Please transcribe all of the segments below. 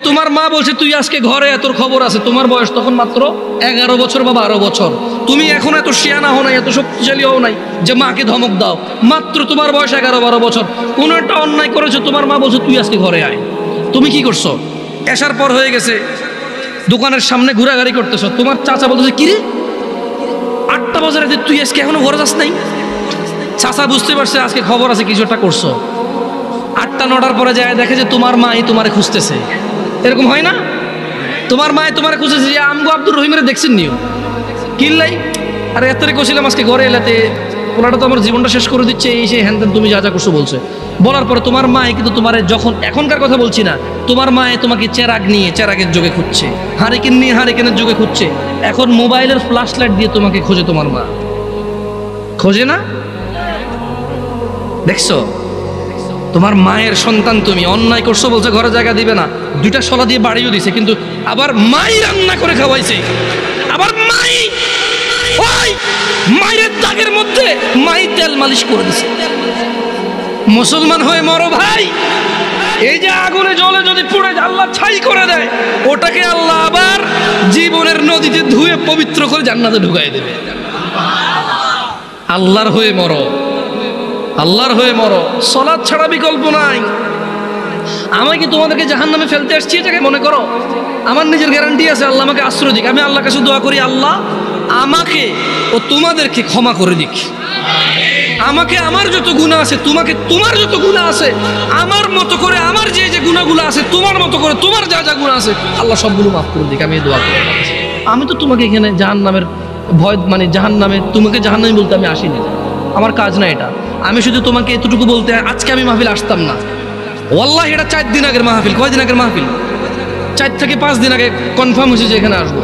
তোমার মা বলছে তুই আজকে ঘরে, তোর খবর আছে। তোমার বয়স তখন মাত্র 11 বছর বা 12 বছর। তুমি এখন এত শিয়ানা হও নাই, এত শক্তিশালী হও নাই যে মাকে ধমক দাও। মাত্র তোমার বয়স 11-12 বছর। কোনো একটা অন্যায় করেছো, তোমার মা বলছে তুই আজকে ঘরে আয়। তুমি কি করছো? এসার পর হয়ে গেছে, দোকানের সামনে ঘোরাঘুরি করতেছো। তোমার চাচা বলতেছে কিরে 8টা বাজারে তুই আজকে এখনো ঘরে যাস নাই। চাচা বুঝতে পারছে আজকে খবর আছে, কিছু একটা করছো। 8টা-9টার পরে যায় দেখে যে তোমার মাই তোমারে খুঁজতেছে। এরকম হয় না? তোমার মায় তোমারে খুঁজতেছে যে আমগো আব্দুর রহিমের দেখছেন নিও কিল্লাই, আরে এত কছিলাম আজকে ঘরে এলাতে, ওনাটা তো আমার জীবনটা শেষ করে দিচ্ছে, এই সেই হ্যান তুমি যা যা করছো বলছে। বলার পরে তোমার মায় কিন্তু তোমার যখন, এখনকার কথা বলছি না, তোমার মায় তোমাকে চেরাগ নিয়ে চেরাগের যোগে খুঁজছে, হারিকেন নিয়ে হারিকেনের যোগে খুঁজছে। এখন মোবাইলের ফ্ল্যাশ লাইট দিয়ে তোমাকে খোঁজে। তোমার মা খোঁজে না? দেখছো, তোমার মায়ের সন্তান তুমি, অন্যায় করছো বলছে ঘরে জায়গা দিবে না, 2টা শলা দিয়ে বাড়িও দিছে, কিন্তু আবার মাই রান্না করে খাওয়াইছে। আবার মাই ওই মায়ের দাগের মধ্যে মাই তেল মালিশ করে দিছে। মুসলমান হয়ে মরো ভাই। এই যে আগুনে জলে যদি পুড়ে আল্লাহ ছাই করে দেয়, ওটাকে আল্লাহ আবার জীবনের নদীতে ধুয়ে পবিত্র করে জান্নাতে ঢুকাই দেবে। আল্লাহর হয়ে মরো, আল্লাহর হয়ে মরো। সালাত ছাড়া বিকল্প নাই। আমি কি তোমাদেরকে জাহান্নামে ফেলতে আসছি এটাকে মনে করো? আমার নিজের গ্যারান্টি আছে, আল্লাহ আমাকে আশ্রয় দিক। আমি আল্লাহর কাছে দোয়া করি, আল্লাহ আমাকে ও তোমাদেরকে ক্ষমা করে দিক। আমাকে আমার যত গুনাহ আছে, তোমাকে তোমার যত গুনাহ আছে, আমার মতো করে আমার যে যে গুনাহগুলো আছে, তোমার মতো করে তোমার যা যা গুনাহ আছে, আল্লাহ সবগুলো মাফ করে দিক। আমি দোয়া করি। আমি তো তোমাকে এখানে জাহান্নামের ভয়, মানে জাহান্নামে তোমাকে জাহান্নামী বলতে আমি আসিনি, আমার কাজ না এটা। আমি শুধু তোমাকে এতটুকু বলতে, আজকে আমি মাহফিল আসতাম না, ওয়াল্লাহি এটা 4 দিন আগের মাহফিল। কয়দিন আগের মাহফিল? 4 থেকে 5 দিন আগে কনফার্ম হয়েছে যে এখানে আসবো।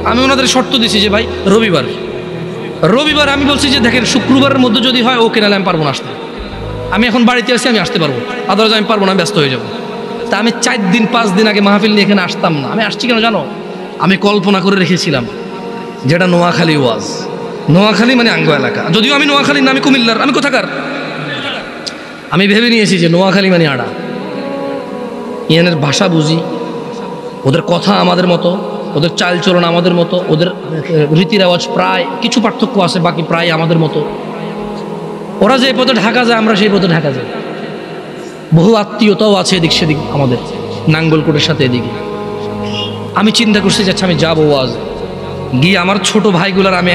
আমি ওনাদের শর্ত দিছি যে ভাই রবিবার আমি বলছি যে দেখেন শুক্রবারের মধ্যে যদি হয় ওকে, নাহলে আমি পারবো না আসতে। আমি এখন বাড়িতে আছি, আমি আসতে পারবো, আদারওয়াইজ আমি পারবো না, ব্যস্ত হয়ে যাবো। তা আমি 4 দিন 5 দিন আগে মাহফিল নিয়ে এখানে আসতাম না। আমি আসছি কেন জানো? আমি কল্পনা করে রেখেছিলাম যেটা নোয়াখালী ওয়াজ। নোয়াখালী মানে আঙ্গ এলাকা, যদিও আমি নোয়াখালী না, আমি কুমিল্লার। আমি কোথাকার? আমি ভেবে নিয়েছি যে নোয়াখালী মানে আড়া। ইয়ানের ভাষা বুঝি, ওদের কথা আমাদের মতো, ওদের চালচলন আমাদের মতো, ওদের রীতি রেওয়াজ প্রায় কিছু পার্থক্য আছে, বাকি প্রায় আমাদের মতো। ওরা যে পথে ঢাকা যায়, আমরা সেই পথে ঢাকা যাই। বহু আত্মীয়তাও আছে এদিক সেদিক আমাদের, নাঙ্গলকোটের সাথে এদিকে। আমি চিন্তা করছি যাচ্ছি আমি যাবো ওয়াজ গিয়ে আমার ছোট ভাইগুলার আমি